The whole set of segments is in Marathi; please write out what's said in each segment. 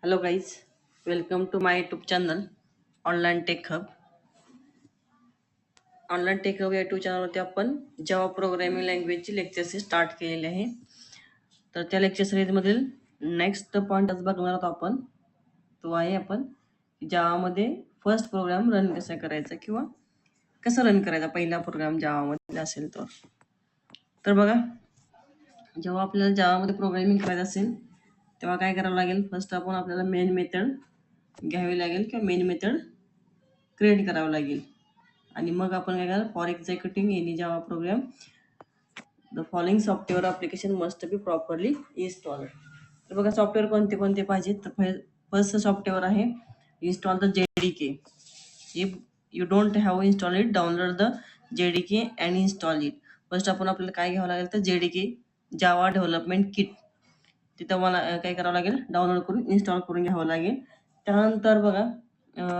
Hello guys, welcome to my YouTube channel online tech hub. Online tech hub या YouTube चॅनलवरती आपण जावा प्रोग्रामिंग लँग्वेजची लेक्चर्स स्टार्ट केलेले आहे. तर त्या लेक्चर सिरीजमधील नेक्स्ट पॉईंट आज बघणार आहोत आपण. तो आहे आपण जावामध्ये फर्स्ट प्रोग्राम रन कसा करायचा किंवा कसा रन करायचा पहिला प्रोग्राम जावामध्ये असेल तर बघा, जेव्हा आपल्याला जावामध्ये प्रोग्रामिंग करायचं असेल तेव्हा काय करावं लागेल. फर्स्ट आपण आपल्याला मेन मेथड घ्यावी लागेल किंवा मेन मेथड क्रिएट करावं लागेल आणि मग आपण काय करायला for executing any Java program the following software application must be properly installed. तर बघा सॉफ्टवेअर कोणते कोणते पाहिजेत. तर फर्स्ट सॉफ्टवेअर आहे install the JDK. If you don't have install it, download the JDK and install it. First आपल्याला काय घ्यावं लागेल तर JDK जावा डेव्हलपमेंट किट. तिथं मला काय करावं लागेल, डाउनलोड करून इन्स्टॉल करून घ्यावं लागेल. त्यानंतर बघा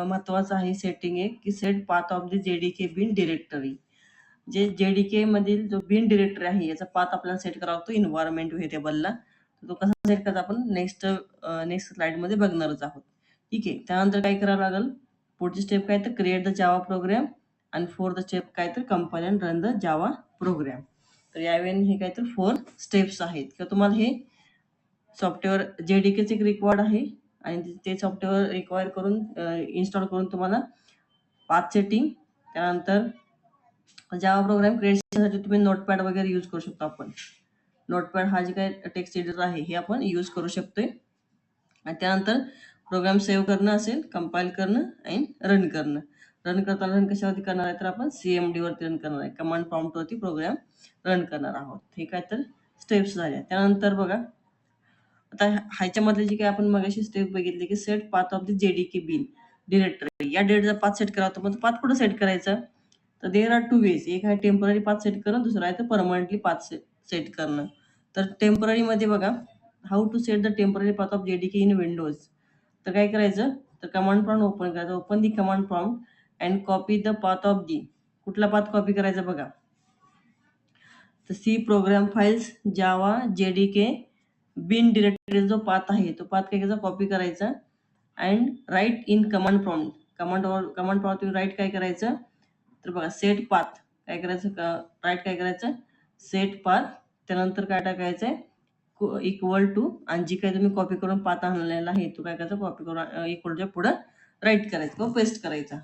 महत्वाचं आहे सेटिंग एक की set path of the JDK bin directory. जे JDK मधील जो बिन डिरेक्टरी आहे याचा पाथ आपल्याला सेट करावा लागतो एन्व्हायरमेंट व्हेरिएबलला. तो कसा सेट करायचा आपण नेक्स्ट स्लाइड मध्ये बघणारच आहोत. ठीक आहे. त्यानंतर काय करावं लागेल, पुढची स्टेप काय तर क्रिएट द जावा प्रोग्राम आणि फोर्थ स्टेप काय तर compile and run the Java program. तर यावेळी हे काय तर 4 स्टेप्स आहेत किंवा तुम्हाला हे सॉफ्टवेअर JDKचे एक रिक्वायर्ड आहे आणि ते सॉफ्टवेअर रिक्वायर करून इन्स्टॉल करून तुम्हाला पाथ सेटिंग, त्यानंतर जावा प्रोग्राम क्रिएशनसाठी तुम्ही नोटपॅड वगैरे यूज करू शकतो. आपण नोटपॅड हा जे काय टेक्स्ट एडिटर आहे हे आपण यूज करू शकतोय. आणि त्यानंतर प्रोग्राम सेव्ह करणं असेल, कंपाईल करणं आणि रन करणं. रन करताना रन कशावरती करणार आहे तर आपण CMD वरती रन करणार आहे, कमांड प्रॉम्प्ट वरती प्रोग्राम रन करणार आहोत. हे काय तर स्टेप्स झाल्या. त्यानंतर बघा आता ह्याच्यामधले जी काही आपण मगाशी स्टेप बघितली की set path of the JDK bin directory, या डेटचा पाथ सेट करावा. तर पाथ कुठं सेट करायचा तर देर आर 2 वेज. एक आहे टेम्पररी पाथ सेट करणं, दुसरं आहे तर परमनंटली पाथ सेट करणं. तर टेम्पररी मध्ये बघा, how to set the temporary path of JDK in Windows. तर काय करायचं तर कमांड प्रॉम्प्ट ओपन करायचं, open the command prompt and copy the path of the. कुठला पाथ कॉपी करायचा बघा तर C program files Java JDK bin directory जो पाथ आहे तो पाथ काय करायचा कॉपी करायचा and write in command prompt. Command prompt write काय करायचं तर बघा सेट पाथ काय करायचं, राईट काय करायचं सेट पाथ. त्यानंतर काय टाकायचंय इक्वल टू आणि जी काही तुम्ही कॉपी करून पाथ आणलेला आहे तो काय करायचा कॉपी करून इक्वलच्या पुढे राईट करायचं किंवा पेस्ट करायचा.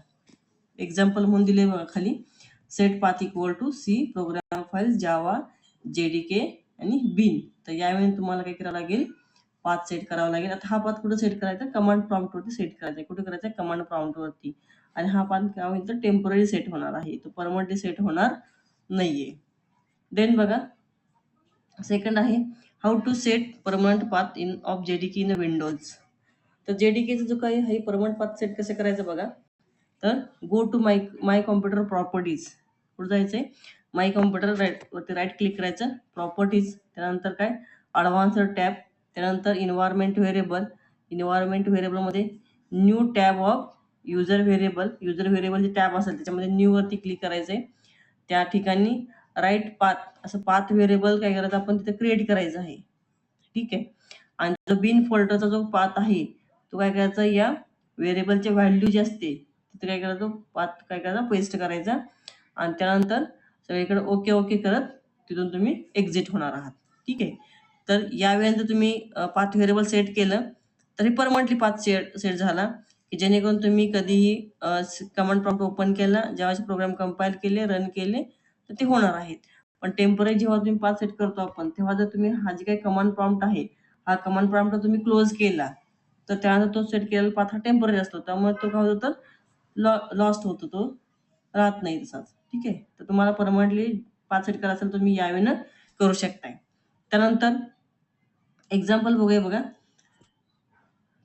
एक्झाम्पल म्हणून दिले बघा खाली set path equal to C program files Java JDK आणि बिन. तर यावेळी तुम्हाला काय करावं लागेल पाथ सेट करावा लागेल. आता हा पाथ कुठे सेट करायचा कमांड प्रॉम्प्ट वरती सेट करायचा. कुठे करायचा कमांड प्रॉम्प्ट वरती. आणि हा पाथ काय होईल तर टेम्पररी सेट होणार आहे, तो परमनंटली सेट होणार नाहीये. देन बघा सेकंड आहे how to set permanent path in of JDK in Windows. तर JDKचा जो काही आहे परमनंट पाथ सेट कसं करायचं बघा तर go to my computer properties. कुठं जायचंय माय कॉम्प्युटर वरती राईट क्लिक करायचं, प्रॉपर्टीज, त्यानंतर काय ॲडव्हान्स्ड टॅब, त्यानंतर इन्व्हायरमेंट व्हेरिएबल मध्ये new tab of user variable जे टॅब असेल त्याच्यामध्ये न्यू वरती क्लिक करायचंय. त्या ठिकाणी राईट पाथ असं पाथ व्हेरिएबल काय करायचं आपण तिथे क्रिएट करायचं आहे. ठीक आहे. आणि जो बिन फोल्डरचा जो पाथ आहे तो काय करायचा या व्हेरिएबलचे व्हॅल्यू जे असते तिथे काय करायचं पाथ काय करायचा पेस्ट करायचा आणि त्यानंतर सगळीकडे ओके करत तिथून तुम्ही एक्झिट होणार आहात. ठीक आहे. तर यावेळेनंतर तुम्ही पाथ व्हेरिएबल सेट केलं तर हे परमनंटली पाथ सेट झाला की जेणेकरून तुम्ही कधीही कमांड प्रॉम्प्ट ओपन केला, जेव्हा प्रोग्राम कंपाईल केले रन केले तर ते होणार आहेत. पण टेम्पररी जेव्हा तुम्ही पाथ सेट करतो आपण तेव्हा जर तुम्ही हा जे काही कमांड प्रॉम्प्ट आहे हा कमांड प्रॉम्प्ट तुम्ही क्लोज केला तर त्यानंतर तो सेट केलेला पाथ हा टेम्पररी असतो, त्यामुळे तो काय होतो तर लॉस्ट होतो, तो राहत नाही तसाच. ठीक आहे. तर तुम्हाला परमनंटली पाथ सेट करायचं असेल तुम्ही यावेळेनं करू शकताय. त्यानंतर एक्झाम्पल बघूया बघा.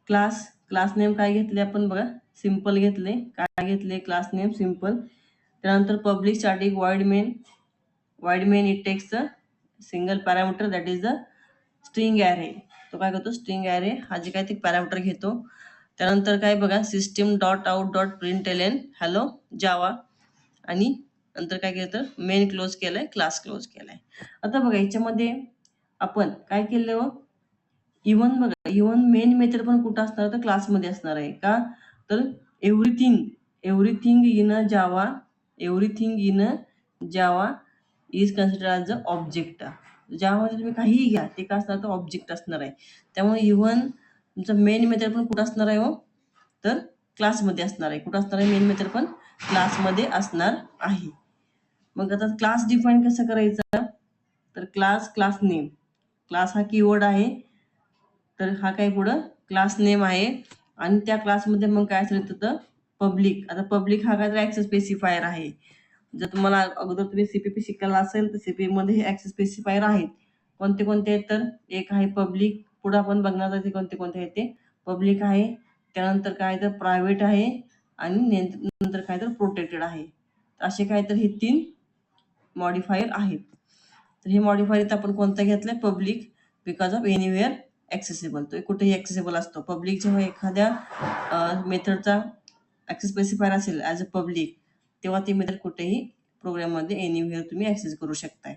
क्लास नेम काय घेतले आपण बघा सिंपल घेतले, काय घेतले क्लास नेम सिंपल. त्यानंतर public static void main it takes single parameter that is the string array. तो काय करतो स्ट्रिंग ॲरे हा जे काय ते पॅरामीटर घेतो. त्यानंतर काय बघा system dot out dot println hello Java आणि नंतर काय केलं तर मेन क्लोज केलंय, क्लास क्लोज केलाय. आता बघा याच्यामध्ये आपण काय केलं इव्हन बघा, इव्हन मेन मेथड पण कुठं असणार तर क्लासमध्ये असणार आहे. का तर everything in Java is consider as a object. ज्यामध्ये तुम्ही काहीही घ्या ते काय असणार तर ऑब्जेक्ट असणार आहे. त्यामुळे इव्हन तुमचं मेन मेथड पण कुठं असणार आहे हो तर क्लासमध्ये असणार आहे. कुठं असणार आहे मेन मेथड पण क्लासमध्ये असणार आहे. मग आता क्लास डिफाईन कसं करायचा तर क्लास नेम. क्लास हा कीवर्ड आहे, तर हा काय पुढं क्लास नेम आहे आणि त्या क्लासमध्ये मग काय असेल तर पब्लिक. आता पब्लिक हा काय तर ॲक्सेस स्पेसिफायर आहे. जर तुम्हाला अगोदर तुम्ही सीपीपी शिकायला असेल तर सीपीपी मध्ये हे ॲक्सेस स्पेसिफायर आहेत. कोणते कोणते आहेत तर एक आहे पब्लिक, पुढे आपण बघणार आहे ते कोणते कोणते आहेत ते. पब्लिक आहे, त्यानंतर काय तर प्रायव्हेट आहे आणि नंतर काय तर प्रोटेक्टेड आहे. असे काय तर हे 3 मॉडिफायर आहेत. तर हे मॉडिफायर आपण कोणता घेतलाय public because of anywhere accessible. तो कुठेही ॲक्सेसिबल असतो. पब्लिक जेव्हा एखाद्या मेथडचा ॲक्सेस स्पेसिफायर असेल ॲज अ पब्लिक, तेव्हा ती मेथड कुठेही प्रोग्राममध्ये एनिवेअर तुम्ही ॲक्सेस करू शकताय.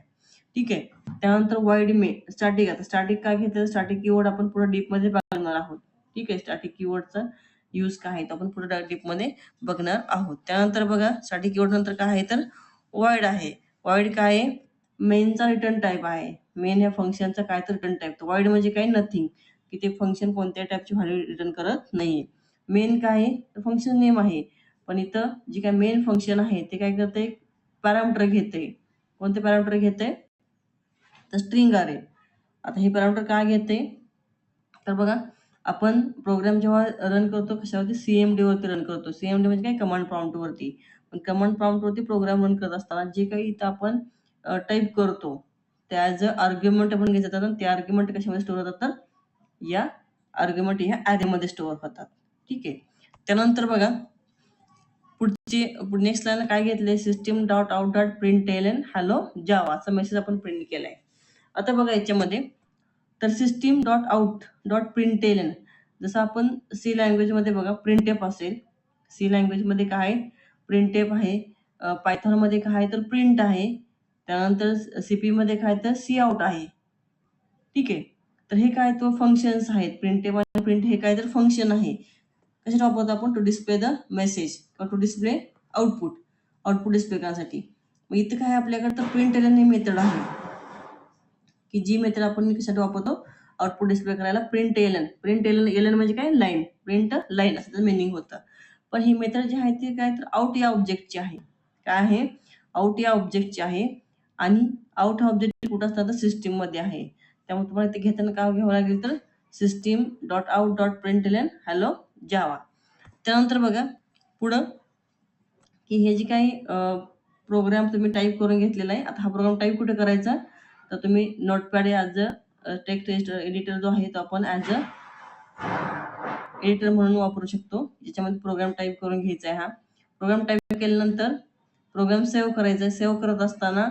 ठीक आहे. त्यानंतर वाईड स्टॅटिक. आता स्टॅटिक काय घेतलं, स्टॅटिक कीवर्ड आपण पुढे डीपमध्ये बघणार आहोत. ठीक आहे. स्टॅटिक कीवर्डचा यूज काय आहे तो आपण पुढे डीपमध्ये बघणार आहोत. त्यानंतर बघा स्टॅटिक कीवर्ड नंतर काय आहे तर वाईड आहे. वाईड काय आहे, मेनचा रिटर्न टाईप आहे. मेन या फंक्शनचा काय तर रिटर्न टाईप. वाईड म्हणजे काय नथिंग, की ते फंक्शन कोणत्या टाईपची व्हॅल्यू रिटर्न करत नाहीये. मेन काय आहे फंक्शन नेम आहे, पण इथं जे काय मेन फंक्शन आहे ते काय करते पॅरामीटर घेते. कोणते पॅरामीटर घेते तर स्ट्रिंग अरे. आता हे पॅरामीटर काय घेते तर बघा, आपण प्रोग्राम जेव्हा रन करतो कशावरती सीएमडी वरती रन करतो. सीएमडी म्हणजे काय कमांड प्रॉम्प्ट वरती. पण कमांड प्रॉम्प्ट वरती प्रोग्राम रन करत असताना जे काही इथं आपण टाईप करतो त्या ॲज अ आर्ग्युमेंट आपण घेत जातात. ते आर्ग्युमेंट कशामध्ये स्टोअर होतात तर या आर्ग्युमेंट ह्या ॲरेमध्ये स्टोअर होतात. ठीक आहे. त्यानंतर बघा पुढची नेक्स्ट लाईनला काय घेतलंय, system dot out dot print n hello Java असा मेसेज आपण प्रिंट केलाय. आता बघा याच्यामध्ये तर system dot out dot print n, जसं आपण सी लँग्वेजमध्ये बघा प्रिंटेप असेल. सी लँग्वेजमध्ये काय प्रिंटेप आहे, पायथॉनमध्ये काय तर प्रिंट आहे, त्यानंतर सीपी मध्ये काय तर सी आउट आहे. ठीक आहे. तर हे काय तो फंक्शन्स आहेत. प्रिंटेप आणि प्रिंट हे काय तर फंक्शन आहे. कशात वापरतो आपण टू डिस्प्ले द मेसेज किंवा टू डिस्प्ले आउटपुट डिस्प्ले करण्यासाठी. मग इथं काय आपल्याकडे तर प्रिंट एलन ही मेथड आहे, की जी मेथड आपण कशासाठी वापरतो आउटपुट डिस्प्ले करायला. प्रिंट एलन म्हणजे काय लाईन, प्रिंट लाईन असं त्याचं मिनिंग होतं. पण ही मेथड जी आहे ती काय तर आउट या ऑब्जेक्टची आहे. काय आहे आउट या ऑब्जेक्टची आहे आणि आउट हा ऑब्जेक्ट कुठं असतात तर सिस्टीम मध्ये आहे. त्यामुळे तुम्हाला ते घेताना काय घ्यावं लागेल तर system dot out dot print l n hello Java. त्यानंतर बघा पुढं की हे जे काही प्रोग्राम तुम्ही टाईप करून घेतलेला आहे. आता हा प्रोग्राम टाईप कुठे करायचा तर तुम्ही notepad as a text editor जो आहे तो आपण ॲज अ एडिटर म्हणून वापरू शकतो, ज्याच्यामध्ये प्रोग्राम टाईप करून घ्यायचा आहे. हा प्रोग्राम टाईप केल्यानंतर प्रोग्राम सेव्ह करायचा आहे. सेव्ह करत असताना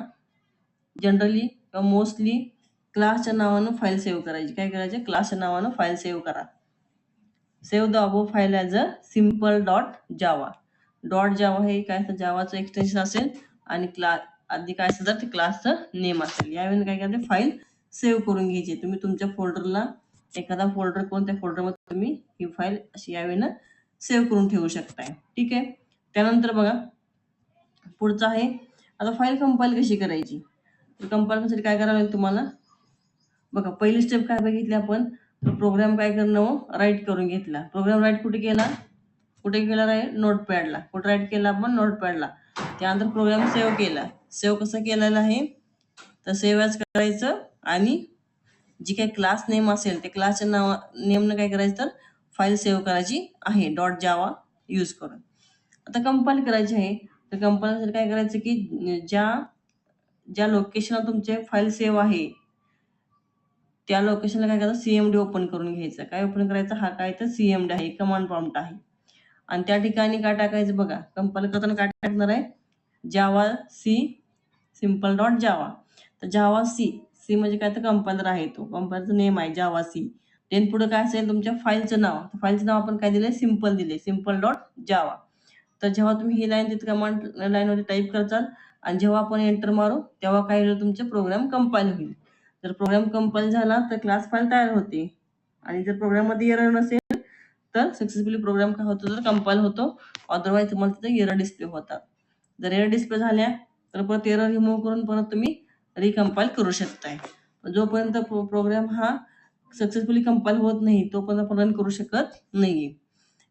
जनरली किंवा मोस्टली क्लासच्या नावानं फाईल सेव्ह करायची. काय करायचे क्लासच्या नावानं फाईल सेव्ह करा. Save the above file as a simple dot Java. Dot जावा हे काय असतं जावाचं एक्सटेन्शन असेल आणि आधी काय असेल तर ते क्लासचं नेम असेल. यावेळी काय करायचं फाईल सेव्ह करून घ्यायची. तुम्ही तुमच्या फोल्डरला एखादा फोल्डर कोणत्या फोल्डरमध्ये तुम्ही ही फाईल अशी यावेळी सेव्ह करून ठेवू शकताय. ठीक आहे. त्यानंतर बघा पुढचं आहे आता फाईल कंपाईल कशी करायची. कंपाईल करण्यासाठी काय करावं लागेल तुम्हाला बघा. पहिली स्टेप काय बघितली आपण तर प्रोग्राम काय करणं राईट करून घेतला. प्रोग्राम राईट कुठे केला राईट नोटपॅडला. कुठे राईट केला आपण नोटपॅडला. त्यानंतर प्रोग्राम सेव्ह केला. सेव्ह कसं केलेला आहे तर सेव्ह ॲज करायचं आणि जी काही क्लास नेम असेल ते क्लासच्या नेमनं काय करायचं तर फाईल सेव्ह करायची आहे डॉट जावा यूज करून. आता कंपाईल करायची आहे तर कंपाईलसाठी काय करायचं की ज्या लोकेशनला तुमचे फाईल सेव्ह आहे त्या लोकेशनला काय करायचं सीएमडी ओपन करून घ्यायचं. काय ओपन करायचं हा काय तर सीएमडी आहे, कमांड प्रॉम्प्ट आहे. आणि त्या ठिकाणी काय टाकायचं बघा कंपाईल करताना काय टाकणार आहे जावा सी सिम्पल डॉट जावा. तर जावा सी म्हणजे काय तर कंपायलर आहे, तो कंपायलरचं नेम आहे जावा सी. देन पुढे काय असेल तुमच्या फाईलचं नाव. फाईलचं नाव आपण काय दिले सिम्पल दिले सिम्पल डॉट जावा. तर जेव्हा तुम्ही ही लाईन तिथे कमांड लाईनमध्ये टाईप करताल आणि जेव्हा आपण एंटर मारू तेव्हा काय होईल तुमचे प्रोग्राम कंपाईल होईल. जर प्रोग्राम कंपाईल झाला तर क्लास फाईल तयार होते. आणि जर प्रोग्राममध्ये एरर नसेल तर सक्सेसफुली प्रोग्राम काय होतो तर कंपाईल होतो, अदरवाईज तुम्हाला तिथे एरर डिस्प्ले होतात. जर एरर डिस्प्ले झाल्या तर परत एरर रिमूव्ह करून परत तुम्ही रिकंपाईल करू शकताय. जोपर्यंत प्रोग्राम हा सक्सेसफुली कंपाईल होत नाही तोपर्यंत आपण रन करू शकत नाहीये.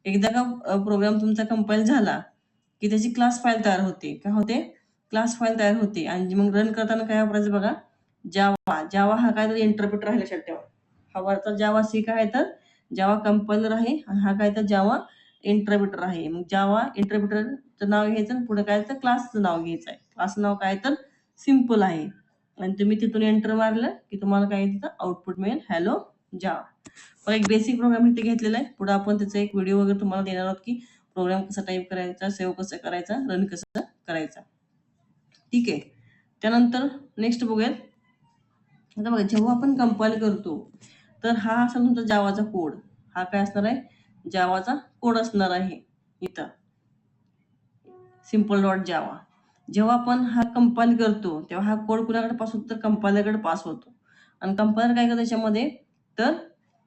एकदा का प्रोग्राम तुमचा कंपाईल झाला की त्याची क्लास फाईल तयार होते. काय होते? क्लास फाईल तयार होते. आणि मग रन करताना काय वापरायचं बघा, जावा हा काय तर इंटरप्रिटर आहे, लक्षात ठेवा. हा वरचा जावा सी काय तर जावा कंपायलर आहे आणि हा काय तर जावा इंटरप्रिटर आहे. मग जावा इंटरप्रिटरचं नाव घ्यायचं आणि पुढे काय तर क्लासचं नाव घ्यायचं आहे. क्लासचं नाव काय तर सिम्पल आहे आणि तुम्ही तिथून एंटर मारलं की तुम्हाला काय तिथं आउटपुट मिळेल, हॅलो जावा. मग एक बेसिक प्रोग्राम इथे घेतलेला आहे. पुढे आपण त्याचा एक व्हिडिओ वगैरे तुम्हाला देणार आहोत की प्रोग्राम कसा टाईप करायचा, सेव्ह कसं करायचा, रन कसं करायचा. ठीक आहे. त्यानंतर नेक्स्ट बघूयात. आता बघा, जेव्हा आपण कंपाईल करतो तर हा असा तुमचा जावाचा कोड. हा काय असणार आहे? जावाचा कोड असणार आहे इथं, सिम्पल डॉट जावा. जेव्हा आपण हा कंपाईल करतो तेव्हा हा कोड कुणाकडे पास होतो तर कंपायलरकडे पास होतो. आणि कंपायलर काय करतं त्याच्यामध्ये तर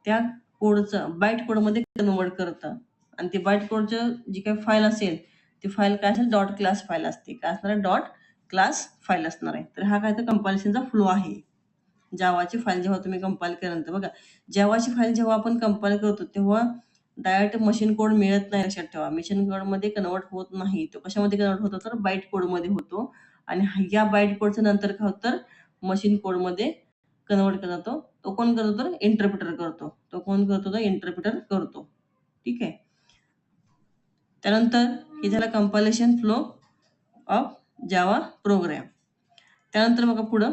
त्या कोडचं बाईट कोडमध्ये कन्वर्ट करतं. आणि ते बाईट कोडचं जी काही फाईल असेल ती फाईल काय असेल, डॉट क्लास फाईल असते. काय असणार आहे? डॉट क्लास फाईल असणार आहे. तर हा काय तर कंपायलेशनचा फ्लो आहे. जावाची फाईल जेव्हा तुम्ही कंपाईल केल्यानंतर बघा, जावाची फाईल जेव्हा आपण कंपाईल करतो तेव्हा डायरेक्ट मशीन कोड मिळत नाही, लक्षात ठेवा. मशीन कोडमध्ये कन्वर्ट होत नाही. तो कशामध्ये कन्वर्ट होतो तर बाईट कोडमध्ये होतो. आणि या बाईट कोडचं नंतर काय होतं तर मशीन कोडमध्ये कन्वर्ट केला जातो. तो कोण करतो तर इंटरप्रिटर करतो. तो कोण करतो तर इंटरप्रिटर करतो. ठीक आहे. त्यानंतर हे झालं compilation flow of Java program. त्यानंतर बघा पुढं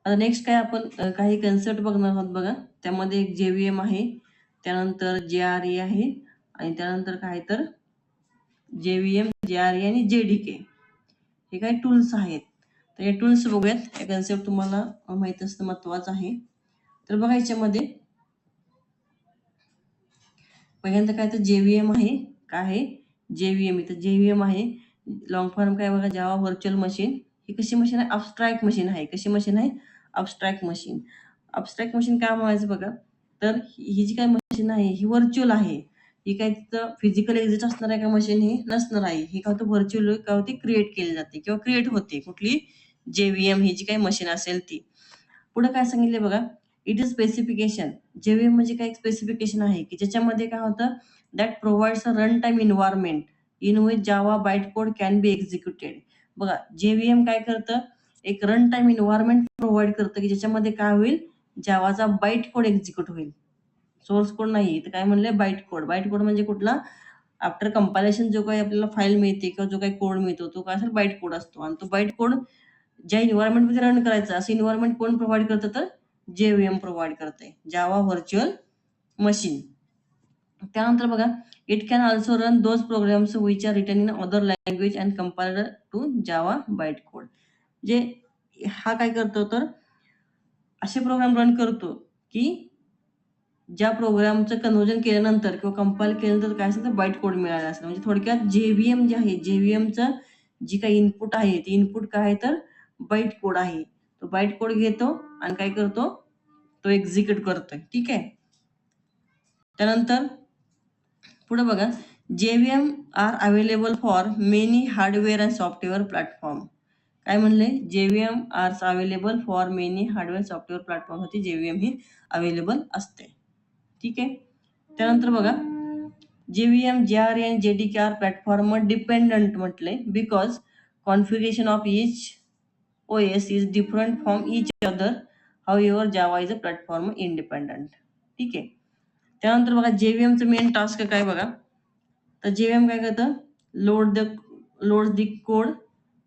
आता नेक्स्ट काय आपण काही कन्सेप्ट बघणार आहोत बघा. त्यामध्ये एक JVM आहे, त्यानंतर JRE आहे आणि त्यानंतर काय तर JVM, JRE आणि JDK हे काही टूल्स आहेत. तर हे टूल्स बघूयात. हे कन्सेप्ट तुम्हाला माहित असणं महत्वाचं आहे. तर बघा याच्यामध्ये पहिल्यांदा काय तर JVM आहे. काय आहे? JVM. इथं JVM आहे. लॉंग फॉर्म काय बघा, जावा व्हर्च्युअल मशीन. ही कशी मशीन आहे? अबस्ट्रॅक्ट मशीन आहे. कशी मशीन आहे? Abstract machine. अबस्ट्रॅक्ट मशीन काय म्हणायचं बघा, तर ही जी काय मशीन आहे ही व्हर्च्युअल आहे. ही काय तिथं फिजिकल एक्झिस्ट असणार आहे का मशीन? ही नसणार आहे. ही काय होतं व्हर्च्युअल काय होते, क्रिएट केली जाते किंवा क्रिएट होते. कुठली? JVM ही जी काही मशीन असेल ती. पुढे काय सांगितले बघा, इट इज स्पेसिफिकेशन. JVM म्हणजे काय स्पेसिफिकेशन आहे की ज्याच्यामध्ये काय होतं, that provides a run time environment in which Java byte code can be executed. बघा, JVM काय करतं, एक रन टाइम एन्व्हायरमेंट प्रोव्हाइड करतं की ज्याच्यामध्ये काय होईल, जावाचा बाईट कोड एक्झिक्यूट होईल. सोर्स कोड नाही, तर काय म्हणले, बाईट कोड. बाईट कोड म्हणजे कुठला? आफ्टर कंपायलेशन जो काही आपल्याला फाईल मिळते किंवा जो काही कोड मिळतो तो काय असेल, बाईट कोड असतो. आणि तो बाईट कोड ज्या एन्व्हायरमेंटमध्ये रन करायचा असं एन्व्हायरमेंट कोण प्रोव्हाइड करतं तर JVM प्रोव्हाइड करते, जावा व्हर्च्युअल मशीन. त्यानंतर बघा, it can also run those programs which are written in other language and compiled to Java byte code. जे हा काय करतो तर असे प्रोग्राम रन करतो की ज्या प्रोग्रामचं कन्व्हर्जन केल्यानंतर किंवा कंपाईल केल्यानंतर काय असेल तर बाईट कोड मिळाला असेल. म्हणजे थोडक्यात JVM जे आहे, JVMचं जी काही इनपुट आहे ते इनपुट काय आहे तर बाईट कोड आहे. तो बाईट कोड घेतो आणि काय करतो, तो एक्झिक्यूट करतोय. ठीक आहे. त्यानंतर पुढे बघा, JVM are available for many hardware and software platform. काय म्हणले? JVM are available for many hardware software platform होती JVM ही अवेलेबल असते. ठीक आहे. त्यानंतर बघा, JVM, JRE आणि JDK आर प्लॅटफॉर्म डिपेंडंट म्हटले because configuration of each OS is different from each other. However, Java is a platform independent. ठीक आहे. त्यानंतर बघा, JVMचं मेन टास्क काय बघा, तर JVM काय करतं, load the code,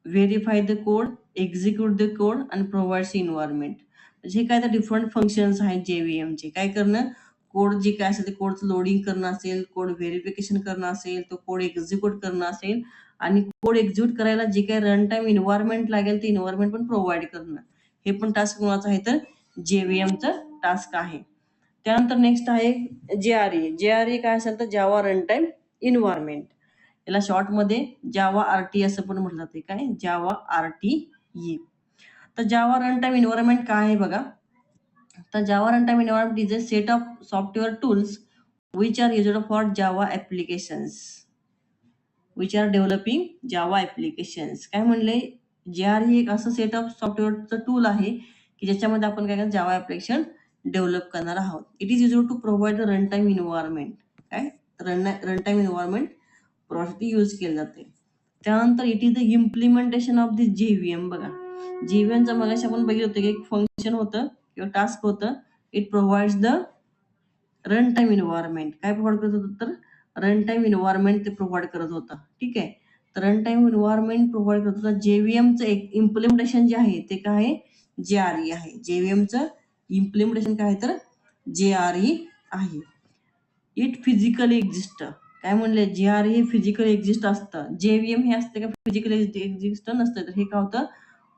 verify the code, execute the code आणि प्रोव्हाइड्स इन्व्हायरमेंट. म्हणजे हे काय तर डिफरंट फंक्शन्स आहेत JVMचे. काय करणं, कोड जे काय असेल ते कोडचं लोडिंग करणं असेल, कोड व्हेरिफिकेशन करणं असेल, तो कोड एक्झिक्यूट करणं असेल आणि कोड एक्झिक्यूट करायला जे काही रन टाइम इन्व्हायरमेंट लागेल ते इन्व्हायरमेंट पण प्रोव्हाइड करणं. हे पण टास्क कोणाचं आहे तर JVMचं टास्क आहे. त्यानंतर नेक्स्ट आहे JRE. JRE काय असेल तर जावा रन टाइम इन्व्हायरमेंट. याला शॉर्टमध्ये जावा RT असं पण म्हटलं जाते. काय? जावा RTE. तर जावा रन टाइम इन्व्हायरमेंट काय आहे बघा, The Java runtime environment is a set of software tools which are used for Java applications, which are developing Java applications. काय म्हणले, JR ही एक असं सेट ऑफ सॉफ्टवेअरचं टूल आहे की ज्याच्यामध्ये आपण काय जावा ऍप्लिकेशन डेव्हलप करणार आहोत. It is use to provide the run time environment. काय रन टाइम इन्व्हायरमेंट प्रोसेससाठी यूज केले जाते. त्यानंतर it is the implementation of the JVM. बघा, JVMचं मगाशी आपण बघितलं होतं की एक फंक्शन होतं किंवा टास्क होतं. It provides the run time environment. काय प्रोव्हाइड करत होतं, तर रन टाइम इन्व्हायरमेंट ते प्रोव्हाइड करत होतं. ठीक आहे. तर रन टाइम इन्व्हायरमेंट प्रोव्हाइड करत होता. JVMचं एक इम्प्लिमेंटेशन जे आहे ते काय आहे, JRE आहे. JVMचं इम्प्लिमेंटेशन काय आहे, तर JRE आहे. It physically exist. काय म्हणले, JRE हे फिजिकली एक्झिस्ट असतं. JVM हे असते का फिजिकली एक्झिस्ट नसतं. तर हे काय होतं,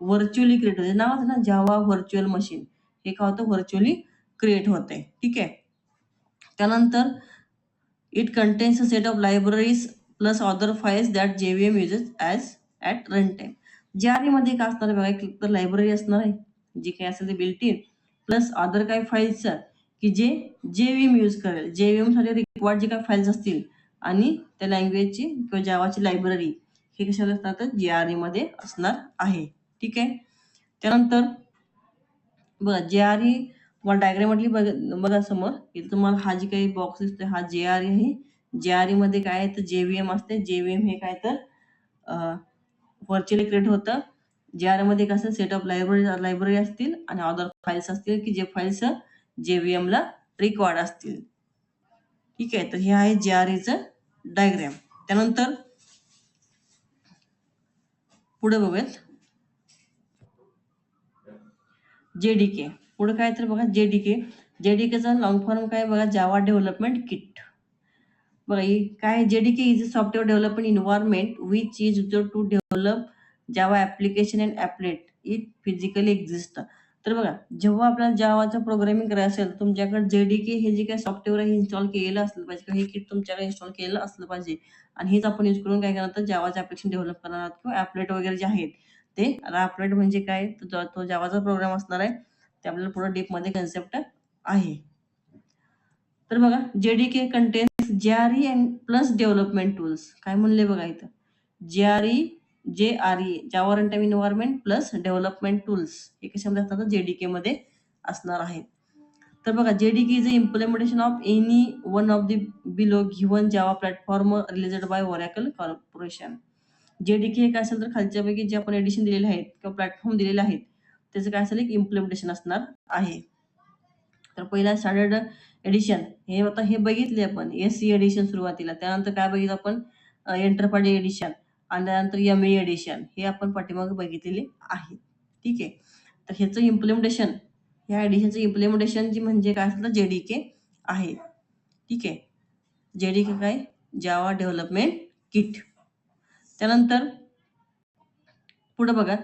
व्हर्च्युअली क्रिएट होते. नाव आहे ना जावा व्हर्च्युअल मशीन. हे काय होतं, व्हर्च्युअली क्रिएट होते. ठीक आहे. त्यानंतर it contains a set of libraries plus other files that JVM uses as at run time. JRE मध्ये काय असणार आहे बघा, एक तर लायब्ररी असणार आहे जी काही असेल ते बिल्ट इन, प्लस अदर काही फाईल्स की जे JVM यूज करेल. JVM साठी रिक्वायर्ड जे काही फाईल्स असतील आणि त्या लँग्वेजची किंवा जावाची लायब्ररी हे कशाला असतात, तर JRE मध्ये असणार आहे. ठीक आहे. त्यानंतर बघा JRE तुम्हाला डायग्राम म्हटली बघा समोर इथे तुम्हाला हा जी काही बॉक्स दिसतोय हा JRE आहे. JRE मध्ये काय आहे, तर JVM असते. JVM हे काय तर व्हर्च्युअली क्रिएट होतं. JRE मध्ये कसं सेट ऑफ लायब्ररी असतील आणि अदर फाईल्स असतील की जे फाईल्स JVM ला रिक्वायर्ड असतील. ठीक आहे. तर हे आहे JREचं डायग्राम. त्यानंतर पुढे बघूयात JDK. पुढे काय तर बघा JDKचा लॉंग फॉर्म काय बघा, जावा डेव्हलपमेंट किट. बघा काय, JDK is a software development environment which is used to develop Java application and applet it physically exist. तर बघा, जेव्हा आपल्याला जावाचं प्रोग्रामिंग करायचं असेल तुमच्याकडे JDK हे जे काही सॉफ्टवेअर आहे इन्स्टॉल केलेलं असलं पाहिजे किंवा हे किट तुमच्याकडे इन्स्टॉल केलेलं असलं पाहिजे. आणि हेच आपण यूज करून काय करणार, तर जावाचं ऍप्लिकेशन डेव्हलप करणार आहोत किंवा ॲपलेट वगैरे जे आहेत ते. ॲपलेट म्हणजे काय, तो जावाचा प्रोग्राम असणार आहे. ते आपल्याला पुढे डीपमध्ये कन्सेप्ट आहे. तर बघा JDK contains JRE and plus development tools. काय म्हणले बघा इथं, JRE Java run time environment plus development tools हे कशामध्ये असतात, JDK मध्ये असणार आहेत. तर बघा JDK is a implementation of any one of the below given Java platform released by oracle corporation. JDK हे काय असेल, तर खालच्यापैकी जे आपण एडिशन दिलेले आहेत किंवा प्लॅटफॉर्म दिलेले आहेत त्याचं काय असेल, एक इम्प्लिमेंटेशन असणार आहे. तर पहिला स्टँडर्ड एडिशन हे बघितले आपण, SE एडिशन सुरुवातीला. त्यानंतर काय बघितलं आपण, एंटरप्राइज एडिशन आणि त्यानंतर ME एडिशन हे आपण पाठीमागे बघितलेले आहे. ठीक आहे. तर ह्याचं इम्प्लिमेंटेशन, ह्या एडिशनचं इम्प्लिमेंटेशन जी म्हणजे काय असेल, तर JDK आहे. ठीक आहे. JDK काय, जावा डेव्हलपमेंट किट. त्यानंतर पुढे बघा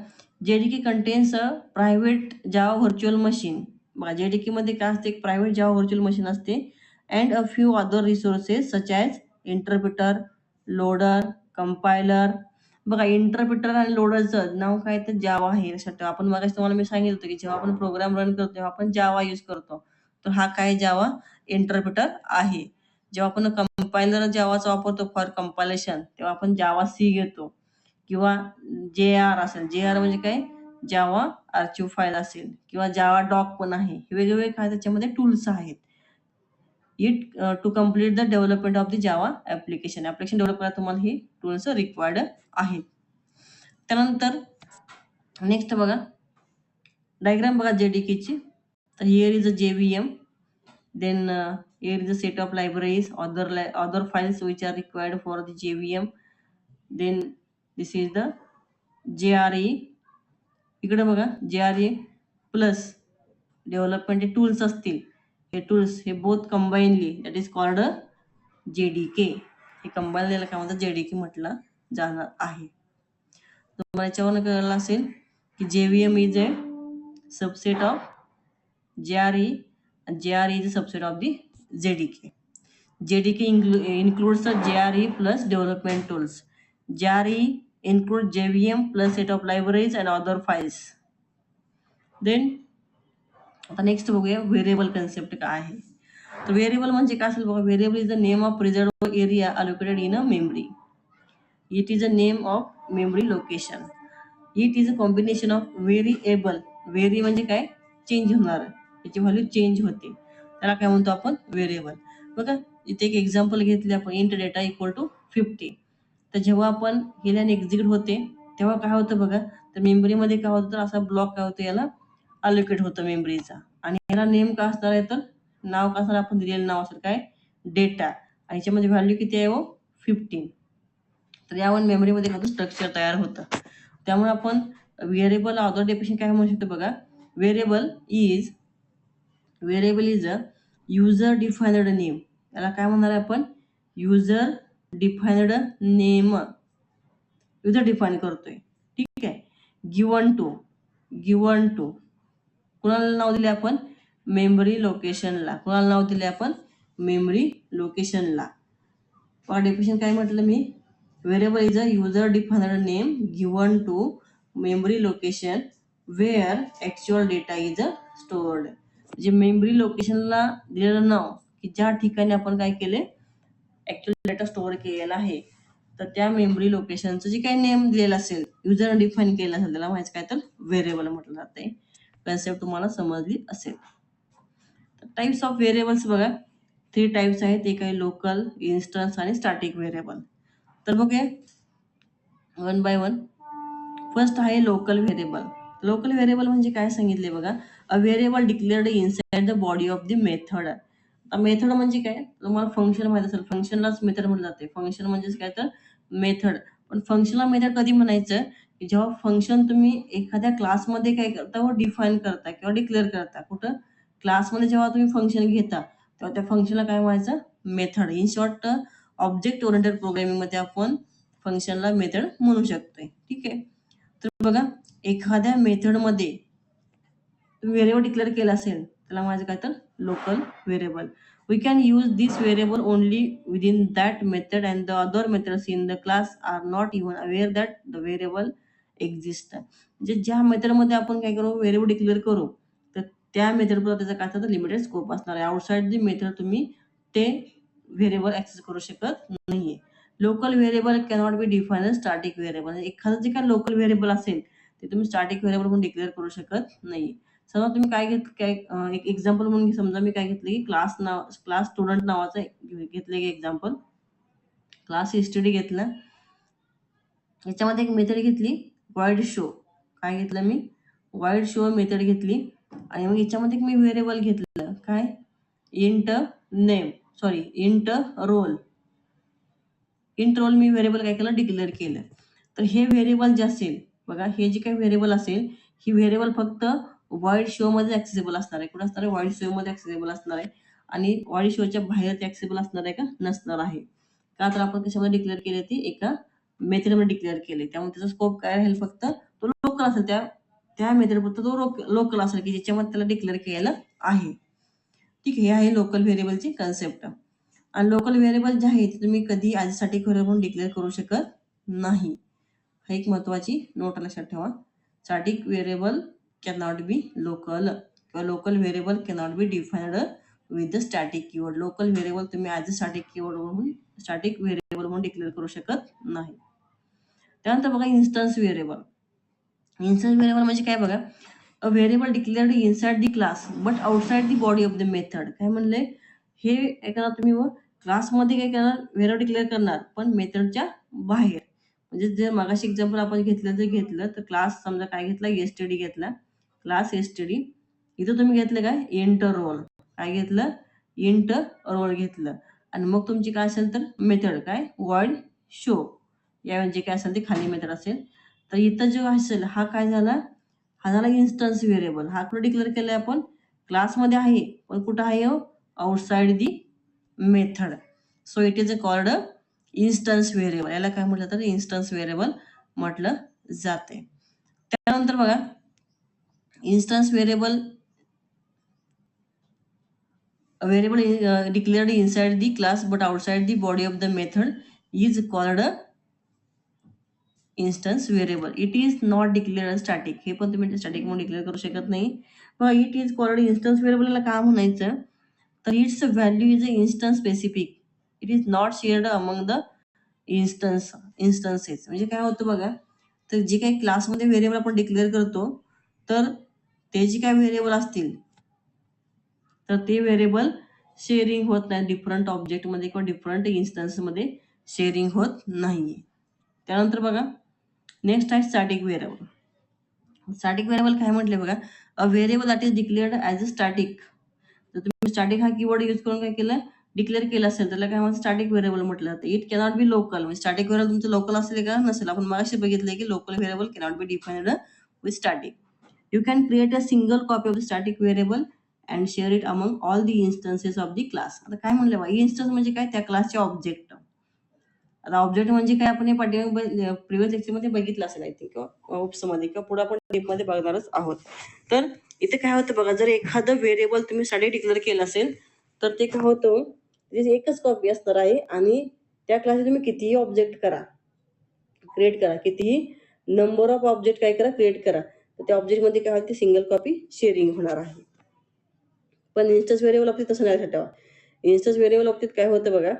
JDK contains a private Java virtual machine. बघा JDK मध्ये काय असते, एक प्रायव्हेट जावा व्हर्च्युअल मशीन असते and a few other resources such as interpreter, loader, compiler. बघा इंटरप्रिटर आणि लोडरचं नाव काय, तर जावा आहे. लक्षात ठेवा. आपण मगाशी तुम्हाला मी सांगितलं होतं की जेव्हा आपण प्रोग्राम रन करतो तेव्हा आपण जावा यूज करतो. तर हा काय जावा इंटरप्रिटर आहे. जेव्हा आपण कंपायलर जावाचा वापरतो फॉर कंपायलेशन तेव्हा आपण जावा सी घेतो किंवा JR असेल. JR म्हणजे काय, जावा आर्चिव्ह फाईल असेल किंवा जावा डॉक पण आहे. हे वेगवेगळे काय त्याच्यामध्ये टूल्स आहेत. It to complete the development of the Java application develop करायला तुम्हाला ही टूल्स रिक्वायर्ड आहेत. त्यानंतर नेक्स्ट बघा डायग्राम बघा JDKची. तर here is a JVM, then here is a set of libraries, other files which are required for the JVM, then this is the JRE. इकडे बघा JRE प्लस डेव्हलपमेंट टूल्स असतील, हे टूल्स हे both combinedly that is called JDK. हे कंबाईन द्यायला काय म्हणतात, JDK म्हटलं जाणार आहे. तुम्हाला याच्यावरून कळलं असेल की JVM is a subset of JRE and JRE is a subset of the JDK. JDK includes the JRE plus development tools. JRE includes JVM plus set of libraries and other files. Then आता नेक्स्ट बघूया व्हेरिएबल कन्सेप्ट काय आहे. तर व्हेरिएबल म्हणजे काय असेल बघा. Variable is the name of preserved area allocated in a memory. It is a name of memory location. It is a combination of variable. Vary म्हणजे काय, चेंज होणार, याची व्हॅल्यू चेंज होते, त्याला काय म्हणतो आपण, व्हेरिएबल. बघा इथे एक एक्झाम्पल घेतले आपण, इंट डेटा इक्वल टू 50. तर जेव्हा आपण हे लाईन एक्झिक्यूट होते तेव्हा काय होतं बघा, तर मेमरीमध्ये काय होतं, तर असा ब्लॉक काय होतं, याला अलोकेट होतं मेमरीचा. आणि याला नेम काय असणार आहे, तर नाव काय असणार, आपण दिलेलं नाव असेल काय, डेटा. आणि याच्यामध्ये व्हॅल्यू किती आहे, 15. तर यावर मेमरीमध्ये काय स्ट्रक्चर तयार होतं. त्यामुळे आपण व्हेरिएबल अदर डेफिनेशन काय म्हणू शकतो बघा. Variable is a user defined name. याला काय म्हणणार आहे आपण, user defined name. User define करतोय, ठीक आहे. गिवन टू कुणाला नाव दिले आपण, मेमरी लोकेशनला. कुणाला नाव दिले आपण, मेमरी लोकेशनला. डेफिनेशन काय म्हटलं मी, variable is a user defined name given to memory location where actual data is stored. जे मेमरी लोकेशनला दिलेलं नाव, की ज्या ठिकाणी आपण काय केले, ऍक्च्युअल डेटा स्टोअर केलेला आहे, तर त्या मेमरी लोकेशनचं जे काही नेम दिलेलं असेल, युजर डिफाईन केलं असेल, त्याला माहिती काय, तर व्हेरिएबल म्हटलं जाते. कन्सेप्ट तुम्हाला समजली असेल. टाइप्स ऑफ व्हेरिएबल्स बघा, 3 टाइप्स आहेत. एक आहे लोकल, इन्स्टन्स आणि स्टॅटिक व्हेरिएबल. तर बघूया वन बाय वन. फर्स्ट आहे लोकल व्हेरिएबल. लोकल व्हेरिएबल म्हणजे काय सांगितले बघा, a variable declared inside the body of the method. Method म्हणजे काय, तुम्हाला फंक्शन माहिती असेल, फंक्शनलाच मेथड म्हटलं जाते. फंक्शन म्हणजेच काय, तर मेथड. पण फंक्शनला मेथड कधी म्हणायचं, की जेव्हा फंक्शन तुम्ही एखाद्या क्लासमध्ये काय करता, व डिफाईन करता किंवा डिक्लेअर करता. कुठं, क्लासमध्ये जेव्हा तुम्ही फंक्शन घेता तेव्हा त्या फंक्शनला काय म्हणायचं, method. In short object oriented प्रोग्रामिंगमध्ये आपण फंक्शनला मेथड म्हणू शकतोय, ठीक आहे. तर बघा एखाद्या मेथडमध्ये व्हेरिएबल डिक्लेअर केला असेल, त्याला माझं काय, तर local variable. We can use this variable only within that method and the other methods in the class are not even aware that the variable exist. म्हणजे ज्या मेथडमध्ये आपण काय करू, व्हेरिएबल डिक्लेअर करू, तर त्या मेथडवर त्याचा काय, तर लिमिटेड स्कोप असणार आहे. आउटसाइड दी मेथड तुम्ही ते व्हेरिएबल ऍक्सेस करू शकत नाहीये. लोकल व्हेरिएबल कॅनॉट बी डिफाईन स्टॅटिक व्हेरिएबल. एखादं जे काय लोकल व्हेरिएबल असेल ते तुम्ही स्टॅटिक व्हेरिएबल म्हणून डिक्लेअर करू शकत नाही. समजा तुम्ही काय एक एक्झाम्पल म्हणून समजा मी काय घेतलं, की क्लास स्टुडंट नावाचं घेतलं, की एक्झाम्पल क्लास हिस्ट्री घेतलं. याच्यामध्ये एक मेथड घेतली वाईड शो. काय घेतलं मी, वाईड शो मेथड घेतली. आणि मग याच्यामध्ये मी व्हेरिएबल घेतलं काय, int name, sorry int roll. Int roll मी व्हेरिएबल काय केलं, डिक्लेअर केलं. तर हे व्हेरिएबल जे असेल बघा, हे जे काही व्हेरिएबल असेल, ही व्हेरिएबल फक्त वाईड शो मध्ये ऍक्सेसिबल असणार आहे. कुठे असणार आहे, वाईड शो मध्ये ऍक्सेसिबल असणार आहे. आणि वाईड शोच्या बाहेर ते ऍक्सेसिबल असणार आहे का, नसणार आहे. का, तर आपण कशामध्ये डिक्लेअर केले, ती एका मेथडमध्ये डिक्लेअर केले. त्यामुळे त्याचा स्कोप काय राहील, फक्त तो लोकल असेल, त्या मेथड फक्त तो लोकल असेल, की ज्याच्यामध्ये त्याला डिक्लेअर केलेलं आहे, ठीक आहे. हे आहे लोकल व्हेरिएबलची कन्सेप्ट. आणि लोकल व्हेरिएबल जे आहे ते तुम्ही कधी आधीसाठी व्हेरिएबल म्हणून डिक्लेअर करू शकत नाही. हा एक महत्वाची नोट लक्षात ठेवा. Static variable cannot be local, किंवा local variable cannot be defined with the static keyword. Local variable तुम्ही ॲज अ स्टॅटिक कीवर्ड म्हणून, स्टॅटिक व्हेरिएबल म्हणून डिक्लेअर करू शकत नाही. त्यानंतर बघा इन्स्टन्स व्हेरिएबल. इन्स्टन्स व्हेरिएबल म्हणजे काय बघा, a variable declared inside the class but outside the body of the method. काय म्हणले, हे काय करणार तुम्ही, व क्लासमध्ये काय करणार, व्हेरिएबल डिक्लेअर करणार, पण मेथडच्या बाहेर. म्हणजे जर मगाशी एक्झाम्पल आपण घेतलं तर क्लास समजा काय घेतला, एसटीडी घेतला, क्लास एसटीडी. इथं तुम्ही घेतलं काय, इंट रोल. काय घेतलं, इंट रोल घेतलं. आणि मग तुमची काय असेल, तर मेथड काय, वॉइड शो. या म्हणजे काय असेल ते खाली मेथड असेल. तर इथं जो असेल हा काय झाला, हा झाला इन्स्टन्स व्हेरिएबल. हा कुठे डिक्लेअर केलाय आपण, क्लासमध्ये आहे, पण कुठं आहे, outside the method. So it is a called instance variable. याला काय म्हटलं, तर इन्स्टन्स व्हेरिएबल म्हटलं जाते. त्यानंतर बघा instance variable, variable declared inside the class but outside the body of the method is called instance variable. It is not declared static. हे पण तुम्ही स्टॅटिक म्हणून डिक्लेअर करू शकत नाही. बघा, इट इज कॉल्ड इन्स्टन्स व्हेरिएबलला का म्हणायचं, तर it's value is a instance specific. It is not shared among the instances. म्हणजे काय होतं बघा, तर जे काही क्लासमध्ये व्हेरिएबल आपण डिक्लेअर करतो, तर ते जे काही व्हेरिएबल असतील, तर ते व्हेरिएबल शेअरिंग होत नाही डिफरंट ऑब्जेक्टमध्ये किंवा डिफरंट इन्स्टन्समध्ये शेअरिंग होत नाही. त्यानंतर बघा, नेक्स्ट आहे स्टॅटिक व्हेरिएबल. स्टॅटिक व्हेरिएबल काय म्हटले बघा, a variable that is declared as a static. तर तुम्ही स्टॅटिक हा कीवर्ड यूज करून काय केलं, डिक्लेअर केलं असेल, त्याला काय म्हणतात, स्टॅटिक व्हेरिएबल म्हटलं जातं. It cannot be local. म्हणजे स्टॅटिक व्हेरिएबल तुमचं लोकल असेल का नसेल. आपण मगाशी बघितलंय की local variable cannot be defined with static. You can create a single copy of the static variable and share it among all the instances of the class. आता काय म्हणलं बा, इन्स्टन्स म्हणजे काय, त्या क्लासचे ऑब्जेक्ट. आता ऑब्जेक्ट म्हणजे काय, आपण हे पाठीमागे प्रिव्हियस लेक्चरमध्ये बघितलं असेल आय थिंक, किंवा ओप्समध्ये किंवा पुढे आपण डीपमध्ये बघणारच आहोत. तर इथे काय होतं बघा, जर एखादं व्हेरिएबल तुम्ही स्टॅटिक डिक्लेअर केलं असेल, तर ते काय होतं, त्याची एकच कॉपी असणार आहे आणि त्या क्लासचे तुम्ही कितीही ऑब्जेक्ट करा, क्रिएट करा, कितीही नंबर ऑफ ऑब्जेक्ट काय करा, क्रिएट करा, तर त्या ऑब्जेक्टमध्ये काय होते, सिंगल कॉपी शेअरिंग होणार आहे. पण इन्स्टन्स व्हेरिएबल बाबतीत तसं नाही ठेवा. इन्स्टन्स व्हेरिएबल बाबतीत काय होतं बघा,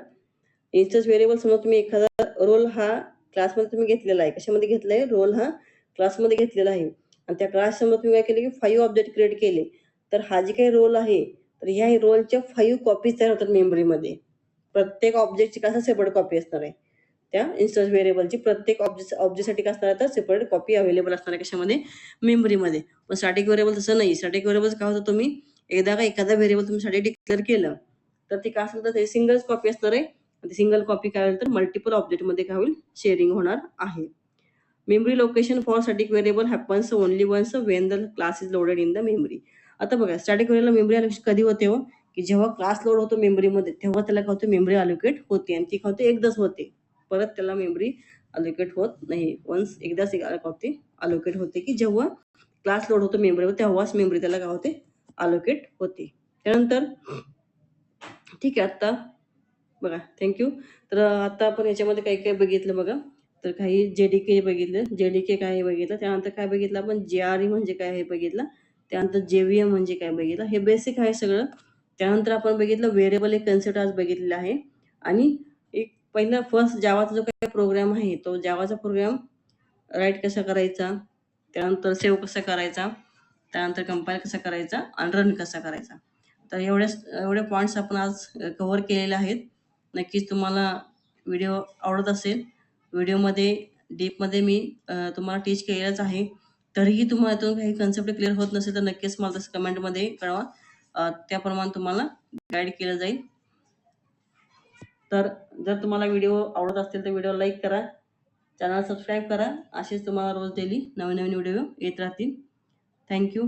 इन्स्टन्स व्हेरिएबल समजा तुम्ही एखादा रोल हा क्लासमध्ये तुम्ही घेतलेला आहे. कशामध्ये घेतलाय, रोल हा क्लासमध्ये घेतलेला आहे आणि त्या क्लास समजा तुम्ही काय केले की 5 ऑब्जेक्ट क्रिएट केले, तर हा जे काही रोल आहे, तर ह्या रोलच्या 5 कॉपीज तयार होतात मेमरीमध्ये. प्रत्येक ऑब्जेक्टची कसं सेपरेट कॉपी असणार आहे, त्या इन्स्टन्स व्हेरिएबलची प्रत्येक ऑब्जेक्टसाठी काय असणार आहे, तर सेपरेट कॉपी अवेलेबल असणार आहे कशामध्ये, मेमरीमध्ये. पण स्टॅटिक व्हेरिएबल तसं नाही. स्टॅटिक व्हेरिएबल काय होतं, तुम्ही एकदा का एखादा व्हेरिएबल तुम्ही स्टॅटिक डिक्लेअर केलं, तर ते काय असेल, तर ते सिंगल कॉपी असणार आहे. सिंगल कॉपी काय होईल, तर मल्टिपल ऑब्जेक्टमध्ये काय होईल, शेअरिंग होणार आहे. Memory location for static variable happens only once when the class is loaded in the memory. आता बघा, स्टॅटिक व्हेरिएबल मेमरी अलोकेशन कधी होते हो, की जेव्हा क्लास लोड होतो मेमरीमध्ये, तेव्हा त्याला काय होतं, मेमरी अलोकेट होते आणि ती काय होते, एकदाच होते. परत त्याला मेमरी अलोकेट होत नाही. वन्स एकदाच होते, अलोकेट होते, की जेव्हा क्लास लोड होतो मेमरीवर, तेव्हाच मेमरी त्याला काय होते, अलोकेट होते. त्यानंतर ठीक आहे, आता बघा, थँक्यू. तर आता आपण याच्यामध्ये काही काही बघितलं बघा. तर काही जेडीके बघितलं, जेडीके काय हे बघितलं, त्यानंतर काय बघितलं आपण, जेआरई म्हणजे काय हे बघितलं, त्यानंतर जेव्हीएम म्हणजे काय बघितलं, हे बेसिक आहे सगळं. त्यानंतर आपण बघितलं व्हेरिएबल एक कन्सेप्ट आज बघितलेला आहे आणि एक पहिला फर्स्ट जावाचा जो काही प्रोग्राम आहे, तो जावाचा प्रोग्राम राईट कसा करायचा, त्यानंतर सेव्ह कसा करायचा, त्यानंतर कंपाईल कसा करायचा आणि रन कसा करायचा. तर एवढे पॉईंट्स आपण आज कव्हर केलेले आहेत. नक्कीच तुम्हाला व्हिडिओ आवडत असेल. व्हिडिओमध्ये डीपमध्ये मी तुम्हाला टीच केलेलंच आहे. तरीही तुम्हाला यातून काही कन्सेप्ट क्लिअर होत नसेल, तर नक्कीच मला तसं कमेंटमध्ये कळवा. त्याप्रमाणे तुम्हाला गाईड केलं जाईल. तर जर तुम्हाला व्हिडिओ आवडत असतील, तर व्हिडिओ लाईक करा, चॅनल सबस्क्राईब करा. असेच तुम्हाला रोज डेली नवीन नवीन व्हिडिओ येत राहतील. थँक्यू.